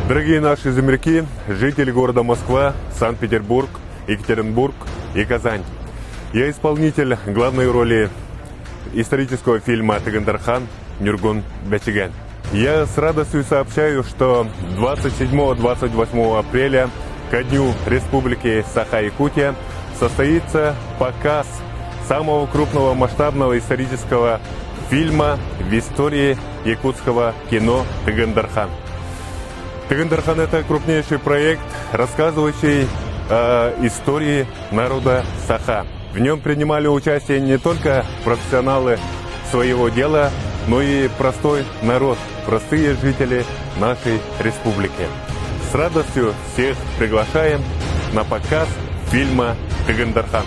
Дорогие наши земляки, жители города Москва, Санкт-Петербург, Екатеринбург и Казань. Я исполнитель главной роли исторического фильма «Тыгындархан Нюргун Бечиген». Я с радостью сообщаю, что 27-28 апреля ко Дню Республики Саха-Якутия состоится показ самого крупного масштабного исторического фильма в истории якутского кино «Тыгындархан». «Тыгындархан» — это крупнейший проект, рассказывающий о истории народа Саха. В нем принимали участие не только профессионалы своего дела, но и простой народ, простые жители нашей республики. С радостью всех приглашаем на показ фильма «Тыгындархан».